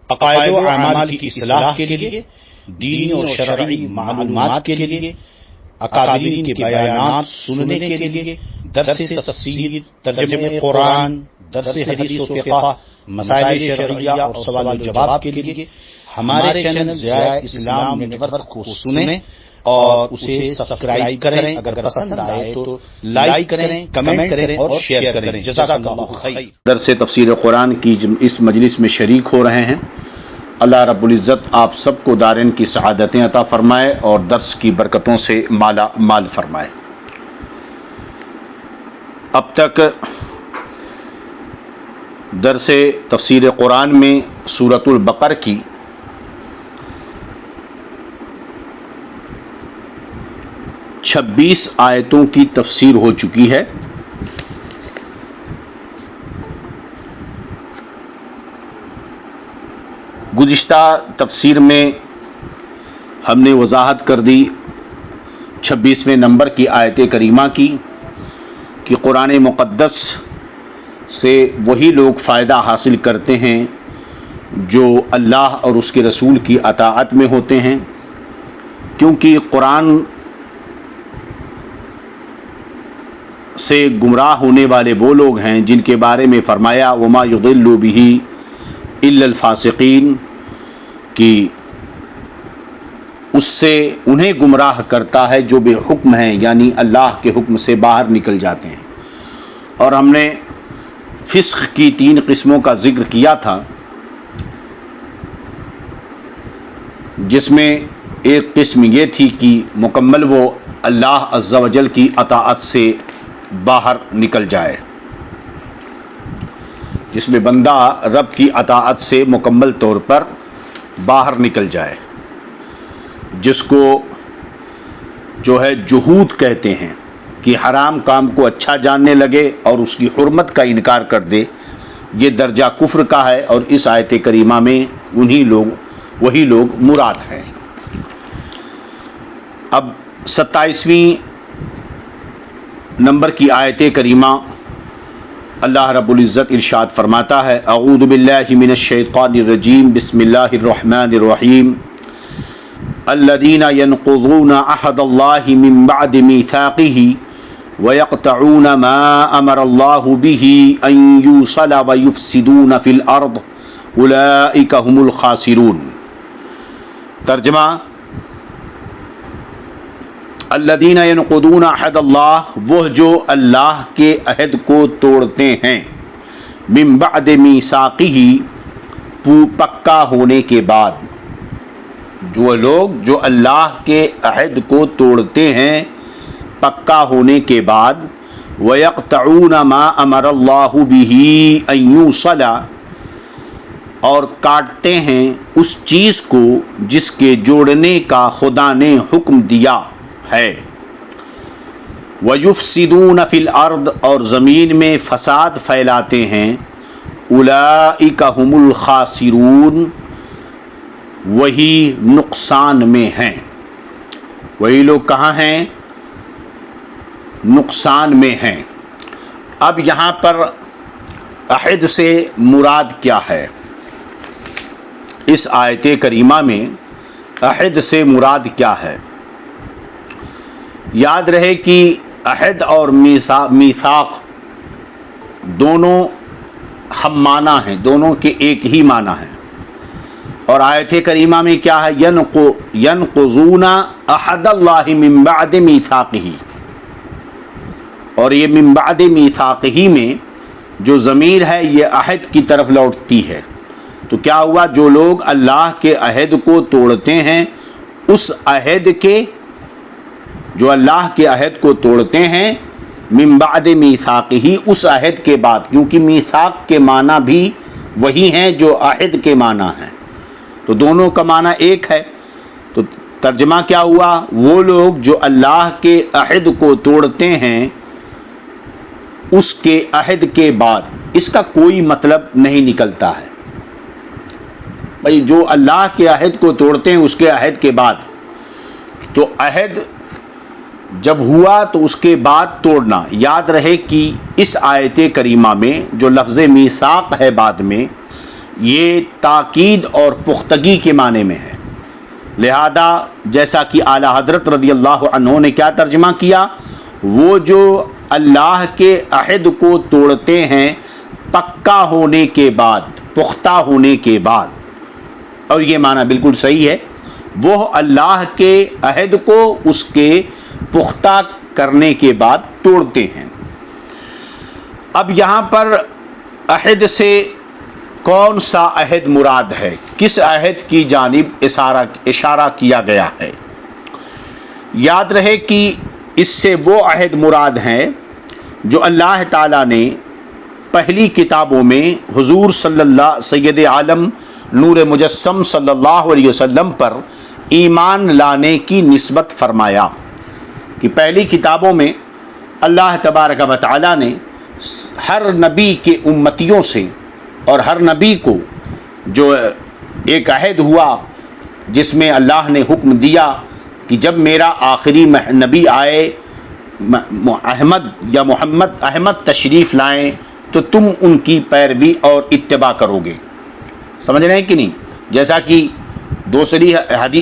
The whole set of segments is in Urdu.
عقائد و اعمال کی اصلاح کے لیے، دینی اور شرعی معلومات کے لیے، اکابرین کے بیانات سننے کے لیے، درس تفسیر، ترجمہ قرآن، درس حدیث و فقہ، مسائل شرعیہ اور سوال و جواب کے لیے ہمارے چینل ضیاء اسلام نیٹ ورک کو سنیں اور اسے سبسکرائب کریں۔ اگر پسند آئے تو لائک کریں، کمنٹ کریں اور شیئر کریں۔ جزاک اللہ خیر۔ درس تفسیر قرآن کی اس مجلس میں شریک ہو رہے ہیں۔ اللہ رب العزت آپ سب کو دارین کی سعادتیں عطا فرمائے اور درس کی برکتوں سے مالا مال فرمائے۔ اب تک درس تفسیر قرآن میں سورۃ البقرہ کی 26 آیتوں کی تفسیر ہو چکی ہے۔ گزشتہ تفسیر میں ہم نے وضاحت کر دی 26ویں نمبر کی آیت کریمہ کی کہ قرآن مقدس سے وہی لوگ فائدہ حاصل کرتے ہیں جو اللہ اور اس کے رسول کی اطاعت میں ہوتے ہیں، کیونکہ قرآن سے گمراہ ہونے والے وہ لوگ ہیں جن کے بارے میں فرمایا وما یضل بہ الا الفاسقین، کہ اس سے انہیں گمراہ کرتا ہے جو بے حکم ہیں، یعنی اللہ کے حکم سے باہر نکل جاتے ہیں۔ اور ہم نے فسق کی 3 قسموں کا ذکر کیا تھا، جس میں ایک قسم یہ تھی کہ مکمل وہ اللہ عز و جل کی اطاعت سے باہر نکل جائے، جس میں بندہ رب کی اطاعت سے مکمل طور پر باہر نکل جائے، جس کو جو ہے جہود کہتے ہیں، کہ حرام کام کو اچھا جاننے لگے اور اس کی حرمت کا انکار کر دے، یہ درجہ کفر کا ہے، اور اس آیت کریمہ میں وہی لوگ مراد ہیں۔ اب 27ویں نمبر کی آیت کریمہ اللہ رب العزت ارشاد فرماتا ہے اعوذ باللہ من الشیطان الرجیم بسم اللہ الرحمن الرحیم الذین ينقضون عہد اللہ من بعد میثاقہ ويقطعون ما امر اللہ به ان یوصل ویفسدون فی الارض اولئک هم الخاسرون۔ ترجمہ: الذین ینقضون عہد اللہ، وہ جو اللہ کے عہد کو توڑتے ہیں، من بعد میثاقہ، پکا ہونے کے بعد، جو لوگ جو اللہ کے عہد کو توڑتے ہیں پکا ہونے کے بعد، وَيَقْطَعُونَ مَا أَمَرَ اللَّهُ بِهِ أَن يُوصَلَ، اور کاٹتے ہیں اس چیز کو جس کے جوڑنے کا خدا نے حکم دیا ہے، وَيُفْسِدُونَ فِي الْأَرْضِ، اور زمین میں فساد پھیلاتے ہیں، أُولَئِكَ هُمُ الْخَاسِرُونَ، وہی نقصان میں ہیں۔ وہی لوگ کہاں ہیں؟ نقصان میں ہیں۔ اب یہاں پر عہد سے مراد کیا ہے؟ اس آیت کریمہ میں عہد سے مراد کیا ہے؟ یاد رہے کہ عہد اور میثاق دونوں ہم معنی ہیں، دونوں کے ایک ہی معنی ہیں۔ اور آیت کریمہ میں کیا ہے؟ ینقضون عہد اللہ من بعد میثاقہ، اور یہ من بعد میثاقہ میں جو ضمیر ہے یہ عہد کی طرف لوٹتی ہے۔ تو کیا ہوا؟ جو لوگ اللہ کے عہد کو توڑتے ہیں، اس عہد کے، جو اللہ کے عہد کو توڑتے ہیں، من بعد میثاقہ، اس عہد کے بعد، کیونکہ میثاق کے معنی بھی وہی ہیں جو عہد کے معنی ہیں، تو دونوں کا معنی ایک ہے۔ تو ترجمہ کیا ہوا؟ وہ لوگ جو اللہ کے عہد کو توڑتے ہیں اس کے عہد کے بعد، اس کا کوئی مطلب نہیں نکلتا ہے بھائی، جو اللہ کے عہد کو توڑتے ہیں اس کے عہد کے بعد، تو عہد جب ہوا تو اس کے بعد توڑنا۔ یاد رہے کہ اس آیت کریمہ میں جو لفظ میثاق ہے بعد میں، یہ تاکید اور پختگی کے معنی میں ہے، لہذا جیسا کہ اعلیٰ حضرت رضی اللہ عنہ نے کیا ترجمہ کیا، وہ جو اللہ کے عہد کو توڑتے ہیں پکا ہونے کے بعد، پختہ ہونے کے بعد، اور یہ معنی بالکل صحیح ہے، وہ اللہ کے عہد کو اس کے پختہ کرنے کے بعد توڑتے ہیں۔ اب یہاں پر عہد سے کون سا عہد مراد ہے، کس عہد کی جانب اشارہ کیا گیا ہے؟ یاد رہے کہ اس سے وہ عہد مراد ہیں جو اللہ تعالیٰ نے پہلی کتابوں میں حضور صلی اللہ سید عالم نور مجسم صلی اللہ علیہ وسلم پر ایمان لانے کی نسبت فرمایا کہ پہلی کتابوں میں اللہ تبارک و تعالیٰ نے ہر نبی کے امتیوں سے اور ہر نبی کو جو ایک عہد ہوا جس میں اللہ نے حکم دیا کہ جب میرا آخری نبی آئے احمد یا محمد احمد تشریف لائیں تو تم ان کی پیروی اور اتباع کرو گے۔ سمجھ رہے ہیں کہ نہیں؟ جیسا کہ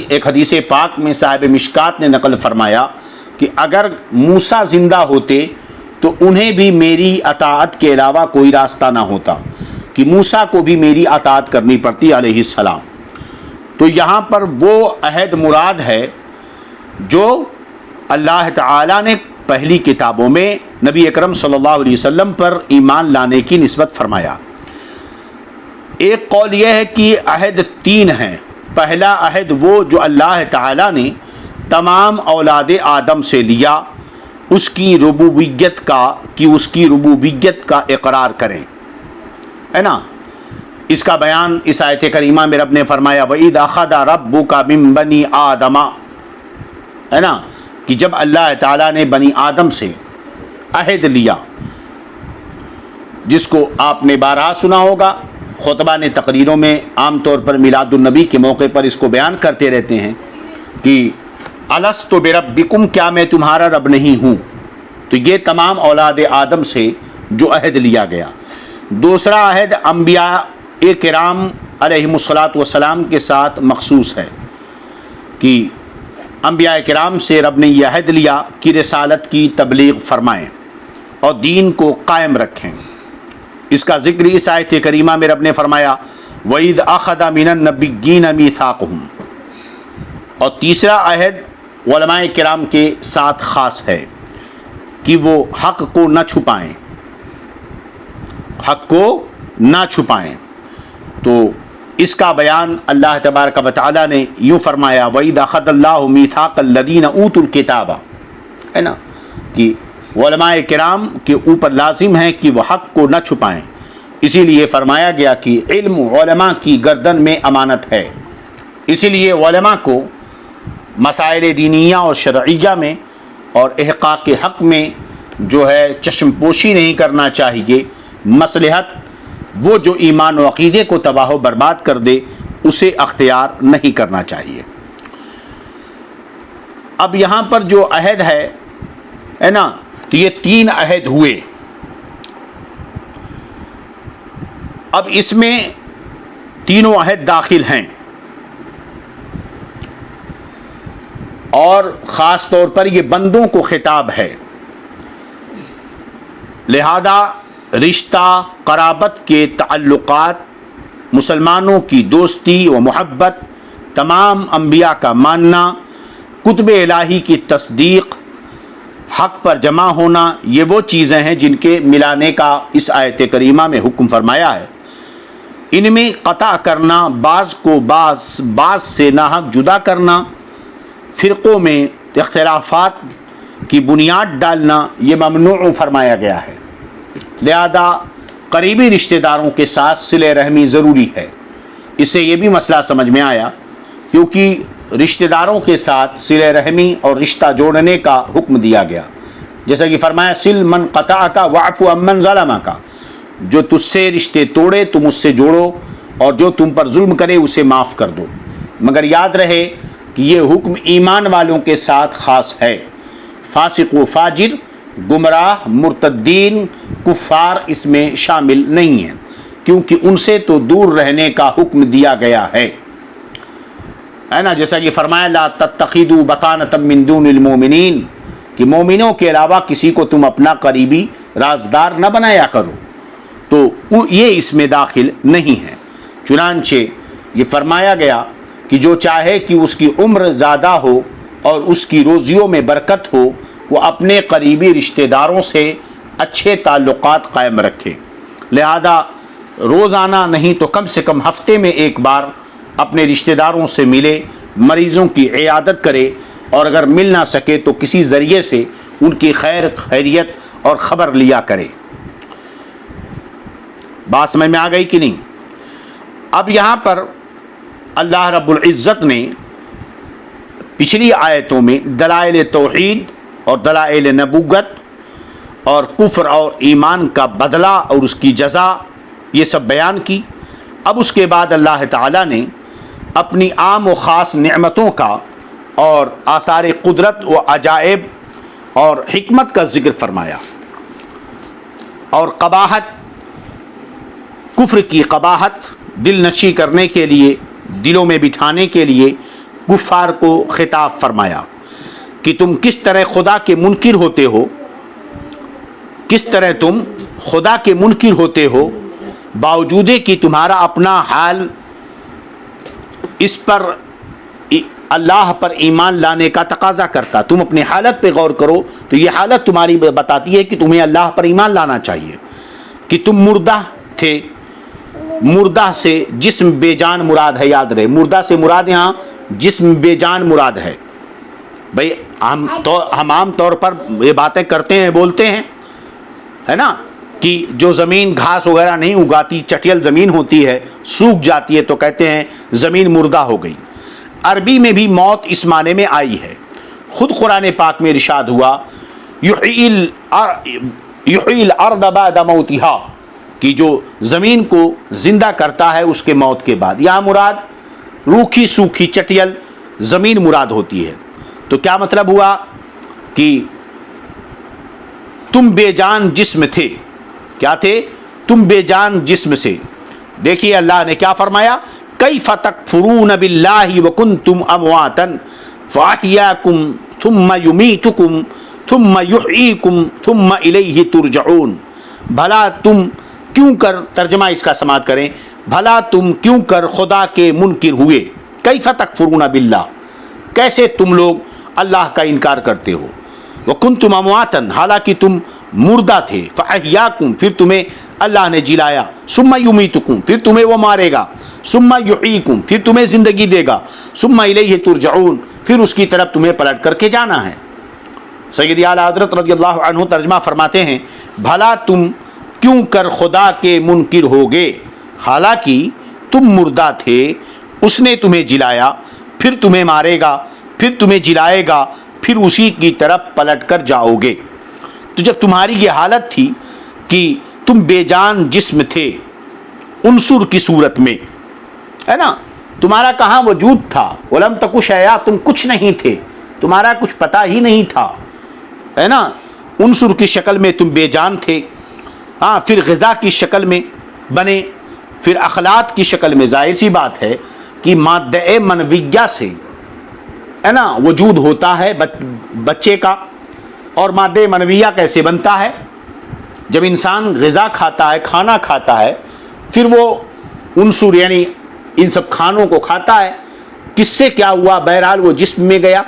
ایک حدیث پاک میں صاحب مشکات نے نقل فرمایا کہ اگر موسیٰ زندہ ہوتے تو انہیں بھی میری اطاعت کے علاوہ کوئی راستہ نہ ہوتا، کہ موسیٰ کو بھی میری اطاعت کرنی پڑتی علیہ السلام۔ تو یہاں پر وہ عہد مراد ہے جو اللہ تعالیٰ نے پہلی کتابوں میں نبی اکرم صلی اللہ علیہ وسلم پر ایمان لانے کی نسبت فرمایا۔ ایک قول یہ ہے کہ عہد 3 ہیں۔ پہلا عہد وہ جو اللہ تعالیٰ نے تمام اولاد آدم سے لیا، اس کی ربوبیت کا اقرار کریں، ہے نا؟ اس کا بیان اس آیت کریمہ میں رب نے فرمایا وَإِذْ أَخَذَ رَبُّكَ مِن بَنِي آدَمَ، ہے نا، کہ جب اللہ تعالیٰ نے بنی آدم سے عہد لیا، جس کو آپ نے بارہا سنا ہوگا، خطبہ نے تقریروں میں عام طور پر میلاد النبی کے موقع پر اس کو بیان کرتے رہتے ہیں کہ الستُ بربکم، کیا میں تمہارا رب نہیں ہوں؟ تو یہ تمام اولاد آدم سے جو عہد لیا گیا۔ دوسرا عہد انبیاء کرام علیہم الصلاۃ والسلام کے ساتھ مخصوص ہے کہ انبیاء کرام سے رب نے یہ عہد لیا کہ رسالت کی تبلیغ فرمائیں اور دین کو قائم رکھیں۔ اس کا ذکر اس آیت کریمہ میں رب نے فرمایا وَإِذْ أَخَذَ مِنَ النَّبِيِّينَ مِيثَاقَهُمْ، اور تیسرا عہد علماء کرام کے ساتھ خاص ہے کہ وہ حق کو نہ چھپائیں، حق کو نہ چھپائیں۔ تو اس کا بیان اللہ تبارک و تعالیٰ نے یوں فرمایا وَإِذْ أَخَذَ اللَّهُ مِيثَاقَ الَّذِينَ أُوتُوا الْكِتَابَ، ہے نا، کہ علماء کرام کے اوپر لازم ہے کہ وہ حق کو نہ چھپائیں، اسی لیے فرمایا گیا کہ علم علماء کی گردن میں امانت ہے، اسی لیے علماء کو مسائل دینیہ اور شرعیہ میں اور احقاق حق میں جو ہے چشم پوشی نہیں کرنا چاہیے۔ مصلحت وہ جو ایمان و عقیدے کو تباہ و برباد کر دے اسے اختیار نہیں کرنا چاہیے۔ اب یہاں پر جو عہد ہے نا، تو یہ 3 عہد ہوئے۔ اب اس میں تینوں عہد داخل ہیں، اور خاص طور پر یہ بندوں کو خطاب ہے، لہذا رشتہ قرابت کے تعلقات، مسلمانوں کی دوستی و محبت، تمام انبیاء کا ماننا، کتب الہی کی تصدیق، حق پر جمع ہونا، یہ وہ چیزیں ہیں جن کے ملانے کا اس آیت کریمہ میں حکم فرمایا ہے۔ ان میں قطع کرنا، بعض کو بعض سے ناحق جدا کرنا، فرقوں میں اختلافات کی بنیاد ڈالنا، یہ ممنوع فرمایا گیا ہے۔ لہذا قریبی رشتہ داروں کے ساتھ صلہ رحمی ضروری ہے۔ اس سے یہ بھی مسئلہ سمجھ میں آیا کیونکہ رشتہ داروں کے ساتھ صلہ رحمی اور رشتہ جوڑنے کا حکم دیا گیا، جیسا کہ فرمایا سل من قطعک واعف عمن ظلمک، جو تجھ سے رشتے توڑے تم اس سے جوڑو، اور جو تم پر ظلم کرے اسے معاف کر دو۔ مگر یاد رہے کہ یہ حکم ایمان والوں کے ساتھ خاص ہے، فاسق و فاجر، گمراہ، مرتدین، کفار اس میں شامل نہیں ہیں۔ کیونکہ ان سے تو دور رہنے کا حکم دیا گیا ہے نا، جیسا کہ فرمایا لا تتخذوا بطانة من دون المؤمنین، کہ مومنوں کے علاوہ کسی کو تم اپنا قریبی رازدار نہ بنایا کرو، تو یہ اس میں داخل نہیں ہے۔ چنانچہ یہ فرمایا گیا کہ جو چاہے کہ اس کی عمر زیادہ ہو اور اس کی روزیوں میں برکت ہو، وہ اپنے قریبی رشتہ داروں سے اچھے تعلقات قائم رکھے، لہذا روزانہ نہیں تو کم سے کم ہفتے میں ایک بار اپنے رشتہ داروں سے ملے، مریضوں کی عیادت کرے، اور اگر مل نہ سکے تو کسی ذریعے سے ان کی خیر خیریت اور خبر لیا کرے۔ بات سمجھ میں آ گئی کہ نہیں؟ اب یہاں پر اللہ رب العزت نے پچھلی آیتوں میں دلائل توحید اور دلائل نبوت اور کفر اور ایمان کا بدلہ اور اس کی جزا یہ سب بیان کی۔ اب اس کے بعد اللہ تعالیٰ نے اپنی عام و خاص نعمتوں کا اور آثار قدرت و عجائب اور حکمت کا ذکر فرمایا، اور قباحت، کفر کی قباحت دل نشی کرنے کے لیے، دلوں میں بٹھانے کے لیے کفار کو خطاب فرمایا کہ تم کس طرح خدا کے منکر ہوتے ہو، کس طرح تم خدا کے منکر ہوتے ہو، باوجود کہ تمہارا اپنا حال اس پر اللہ پر ایمان لانے کا تقاضا کرتا۔ تم اپنی حالت پہ غور کرو تو یہ حالت تمہاری بتاتی ہے کہ تمہیں اللہ پر ایمان لانا چاہیے، کہ تم مردہ تھے، مردہ سے جسم بے جان مراد ہے، یاد رہے، مردہ سے مراد یہاں جسم بے جان مراد ہے۔ بھئی ہم عام طور پر یہ باتیں کرتے ہیں، بولتے ہیں، ہے نا، کہ جو زمین گھاس وغیرہ نہیں اگاتی، چٹیل زمین ہوتی ہے، سوکھ جاتی ہے، تو کہتے ہیں زمین مردہ ہو گئی۔ عربی میں بھی موت اس معنی میں آئی ہے۔ خود قرآن پاک میں ارشاد ہوا یحیی الارض بعد موتہا، کہ جو زمین کو زندہ کرتا ہے اس کے موت کے بعد۔ یہاں مراد روکھی سوکھی چٹیل زمین مراد ہوتی ہے۔ تو کیا مطلب ہوا کہ تم بے جان جسم تھے، کیا تھے؟ تم بے جان جسم سے۔ دیکھیے اللہ نے کیا فرمایا، کیف تکفرون باللہ وکنتم امواتا فاحیاکم ثم یمیتکم ثم یحییکم ثم الیہ ترجعون۔ بھلا تم کیوں کر، ترجمہ اس کا سماعت کریں، بھلا تم کیوں کر خدا کے منکر ہوئے، کیف تکفرون باللہ، کیسے تم لوگ اللہ کا انکار کرتے ہو، وکنتم امواتا، حالانکہ تم مردہ تھے، فاحیاکم، پھر تمہیں اللہ نے جلایا، ثم یمیتکم، پھر تمہیں وہ مارے گا، ثم یحییکم، پھر تمہیں زندگی دے گا، ثم الیہ ترجعون، پھر اس کی طرف تمہیں پلٹ کر کے جانا ہے۔ سید اعلیٰ حضرت رضی اللہ عنہ ترجمہ فرماتے ہیں، بھلا تم کیوں کر خدا کے منکر ہوگے، حالانکہ تم مردہ تھے، اس نے تمہیں جلایا، پھر تمہیں مارے گا، پھر تمہیں جلائے گا، پھر اسی کی طرف پلٹ کر جاؤ گے۔ تو جب تمہاری یہ حالت تھی کہ تم بے جان جسم تھے عنصر کی صورت میں، ہے نا، تمہارا کہاں وجود تھا، ولم تک شیئا، تم کچھ نہیں تھے، تمہارا کچھ پتہ ہی نہیں تھا، ہے نا، عنصر کی شکل میں تم بے جان تھے، ہاں، پھر غذا کی شکل میں بنے، پھر اخلاق کی شکل میں۔ ظاہر سی بات ہے کہ مادہ منویہ سے، ہے نا، وجود ہوتا ہے بچے کا، اور مادہ منویہ کیسے بنتا ہے؟ جب انسان غذا کھاتا ہے، کھانا کھاتا ہے، پھر وہ عنصر یعنی ان سب کھانوں کو کھاتا ہے، کس سے کیا ہوا، بہرحال وہ جسم میں گیا،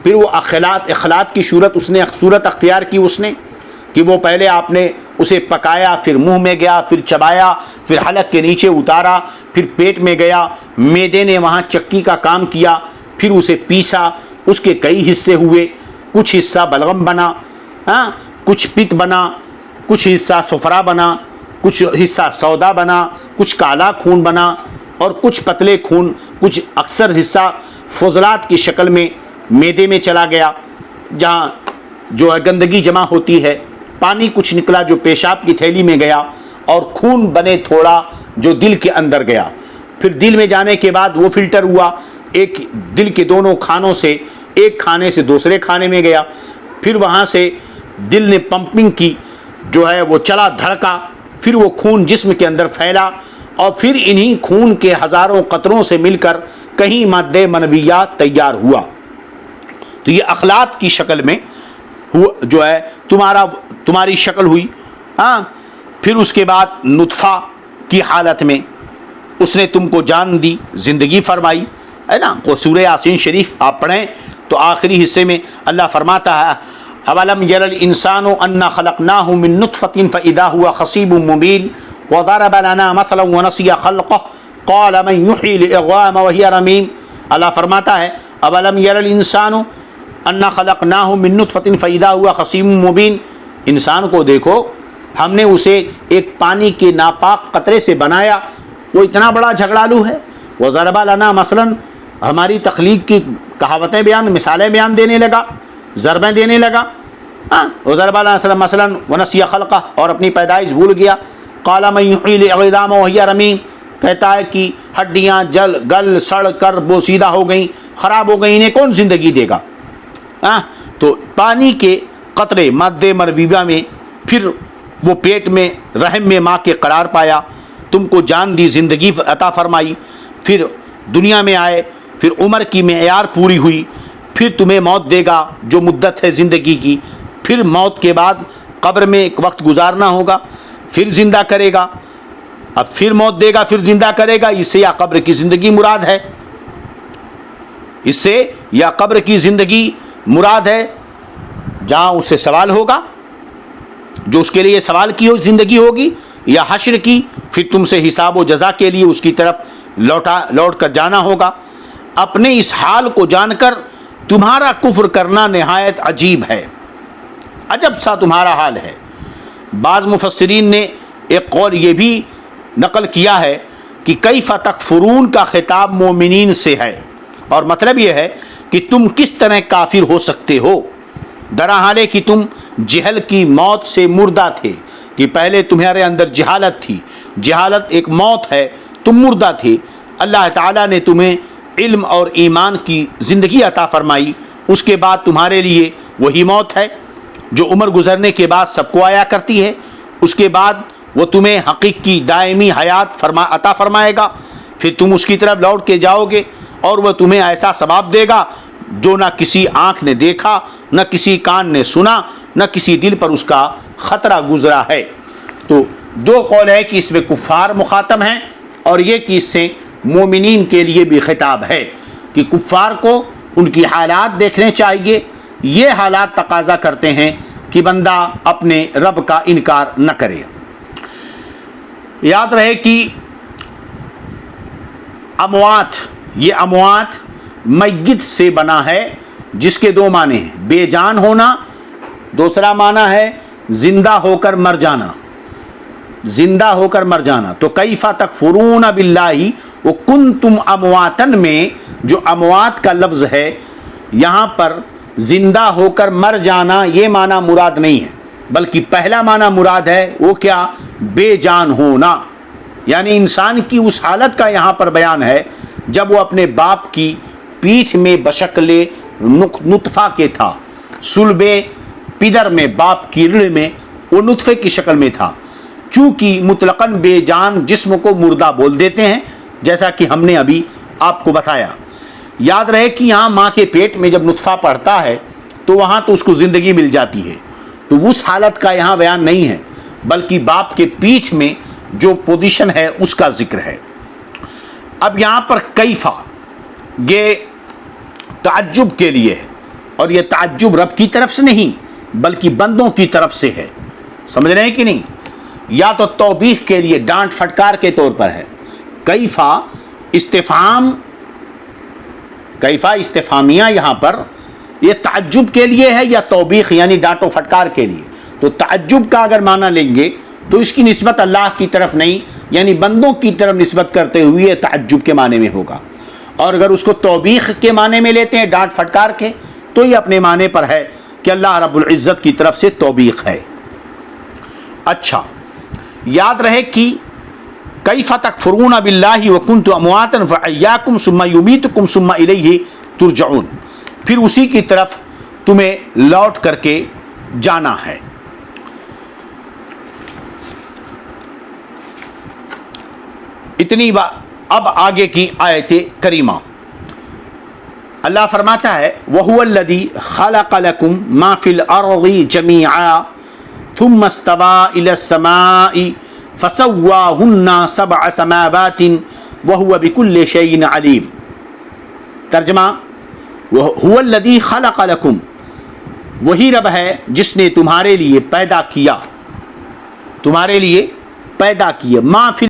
پھر وہ اخلاق کی صورت اختیار کی اس نے، کہ وہ پہلے آپ نے اسے پکایا، پھر منہ میں گیا، پھر چبایا، پھر حلق کے نیچے اتارا، پھر پیٹ میں گیا، معدے نے وہاں چکی کا کام کیا، پھر اسے پیسا، اس کے کئی حصے ہوئے، کچھ حصہ بلغم بنا، ہاں، کچھ پت بنا، کچھ حصہ صفرا بنا، کچھ حصہ سودا بنا، کچھ کالا خون بنا، اور کچھ پتلے خون، کچھ اکثر حصہ فضلات کی شکل میں معدے میں چلا گیا، جہاں جو ہے گندگی جمع ہوتی ہے، پانی کچھ نکلا جو پیشاب کی تھیلی میں گیا، اور خون بنے تھوڑا جو دل کے اندر گیا، پھر دل میں جانے کے بعد وہ فلٹر ہوا، ایک دل کے دونوں کھانوں سے، ایک کھانے سے دوسرے کھانے میں گیا، پھر وہاں سے دل نے پمپنگ کی، جو ہے وہ چلا دھڑکا، پھر وہ خون جسم کے اندر پھیلا اور پھر انہی خون کے ہزاروں قطروں سے مل کر کہیں مادہ منویات تیار ہوا. تو یہ اخلاق کی شکل میں جو ہے تمہاری شکل ہوئی. ہاں پھر اس کے بعد نطفہ کی حالت میں اس نے تم کو جان دی، زندگی فرمائی، ہے نا. وہ سورہ یاسین شریف آپ پڑھیں تو آخری حصے میں اللہ فرماتا ہے اولم یر الانسان انا خلقناہ من نطفۃ فاذا هو خصیب مبین وضرب لنا مثلا ونسی خلقہ قال من یحیی العظام وهی رمیم. اللہ فرماتا ہے اولم یر الانسان انا خلقناہ من نطفۃ فاذا هو خصیب مبین. انسان کو دیکھو، ہم نے اسے ایک پانی کے ناپاک قطرے سے بنایا، وہ اتنا بڑا جھگڑالو ہے. وضرب لنا مثلا، ہماری تخلیق کی کہاوتیں بیان، مثالیں بیان دینے لگا، ضربیں دینے لگا. وضرب لنا مثلا ونسی خلقہ، اور اپنی پیدائش بھول گیا. قال من یحیی العظام وهی رمیم، کہتا ہے کہ ہڈیاں گل سڑ کر بوسیدہ ہو گئیں، خراب ہو گئیں، انہیں کون زندگی دے گا. تو پانی کے قطرے مادہ مرویہ میں پھر وہ پیٹ میں رحم میں ماں کے قرار پایا، تم کو جان دی، زندگی عطا فرمائی، پھر دنیا میں آئے، پھر عمر کی معیار پوری ہوئی، پھر تمہیں موت دے گا جو مدت ہے زندگی کی، پھر موت کے بعد قبر میں ایک وقت گزارنا ہوگا، پھر زندہ کرے گا، اب پھر موت دے گا، پھر زندہ کرے گا. اس سے یا قبر کی زندگی مراد ہے، اس سے یا قبر کی زندگی مراد ہے جہاں اس سے سوال ہوگا، جو اس کے لیے سوال کی زندگی ہوگی، یا حشر کی، پھر تم سے حساب و جزا کے لیے اس کی طرف لوٹ کر جانا ہوگا. اپنے اس حال کو جان کر تمہارا کفر کرنا نہایت عجیب ہے، عجب سا تمہارا حال ہے. بعض مفسرین نے ایک قول یہ بھی نقل کیا ہے کہ کیف تکفرون کا خطاب مومنین سے ہے، اور مطلب یہ ہے کہ تم کس طرح کافر ہو سکتے ہو، درحالے کہ تم جہل کی موت سے مردہ تھے، کہ پہلے تمہارے اندر جہالت تھی، جہالت ایک موت ہے، تم مردہ تھے. اللہ تعالیٰ نے تمہیں علم اور ایمان کی زندگی عطا فرمائی، اس کے بعد تمہارے لیے وہی موت ہے جو عمر گزرنے کے بعد سب کو آیا کرتی ہے. اس کے بعد وہ تمہیں حقیقی دائمی حیات عطا فرمائے گا، پھر تم اس کی طرف لوٹ کے جاؤ گے، اور وہ تمہیں ایسا ثواب دے گا جو نہ کسی آنکھ نے دیکھا، نہ کسی کان نے سنا، نہ کسی دل پر اس کا خطرہ گزرا ہے. تو دو قول ہے کہ اس میں کفار مخاطب ہیں، اور یہ کہ اس سے مومنین کے لیے بھی خطاب ہے کہ کفار کو ان کی حالات دیکھنے چاہیے. یہ حالات تقاضا کرتے ہیں کہ بندہ اپنے رب کا انکار نہ کرے. یاد رہے کہ اموات، یہ اموات میت سے بنا ہے، جس کے دو معنی ہیں، بے جان ہونا، دوسرا معنی ہے زندہ ہو کر مر جانا، زندہ ہو کر مر جانا. تو کیف تکفرون باللہ وکنتم امواتن میں جو اموات کا لفظ ہے، یہاں پر زندہ ہو کر مر جانا یہ معنی مراد نہیں ہے، بلکہ پہلا معنی مراد ہے وہ کیا، بے جان ہونا. یعنی انسان کی اس حالت کا یہاں پر بیان ہے جب وہ اپنے باپ کی پیٹھ میں بشکل نطفہ کے تھا، صلب پدر میں، باپ کی ریڑھ میں وہ نطفے کی شکل میں تھا. چونکہ مطلقاً بے جان جسم کو مردہ بول دیتے ہیں، جیسا کہ ہم نے ابھی آپ کو بتایا. یاد رہے کہ یہاں ماں کے پیٹ میں جب نطفہ پڑتا ہے تو وہاں تو اس کو زندگی مل جاتی ہے، تو اس حالت کا یہاں بیان نہیں ہے، بلکہ باپ کے پیٹھ میں جو پوزیشن ہے اس کا ذکر ہے. اب یہاں پر کیفا یہ تعجب کے لیے ہے، اور یہ تعجب رب کی طرف سے نہیں بلکہ بندوں کی طرف سے ہے. سمجھ رہے ہیں کہ نہیں؟ یا تو توبیخ کے لیے، ڈانٹ پھٹکار کے طور پر ہے. کیفا استفہام، کیفا استفہامیہ یہاں پر یہ تعجب کے لیے ہے یا توبیخ یعنی ڈانٹ و پھٹکار کے لیے. تو تعجب کا اگر معنی لیں گے تو اس کی نسبت اللہ کی طرف نہیں، یعنی بندوں کی طرف نسبت کرتے ہوئے تعجب کے معنی میں ہوگا. اور اگر اس کو توبیخ کے معنی میں لیتے ہیں، ڈانٹ پھٹکار کے، تو یہ اپنے معنی پر ہے کہ اللہ رب العزت کی طرف سے توبیخ ہے. اچھا، یاد رہے کہ کیف تکفرون باللہ وکنتم امواتا فاحیاکم ثم یمیتکم ثم الیہ ترجعون، پھر اسی کی طرف تمہیں لوٹ کر کے جانا ہے. اتنی بات. اب آگے کی آیت کریمہ اللہ فرماتا ہے وَهُوَ الَّذِي خَلَقَ لَكُم مَّا فِي الْأَرْضِ جَمِيعًا ثُمَّ اسْتَوَىٰ إِلَى السَّمَاءِ فَسَوَّاهُنَّ سَبْعَ سَمَاوَاتٍ وَهُوَ بِكُلِّ شَيْءٍ عَلِيمٌ. ترجمہ هُوَ الَّذِي خَلَقَ لَكُم، وہی رب ہے جس نے تمہارے لیے پیدا کیا، تمہارے لیے پیدا کیے، مَا فِي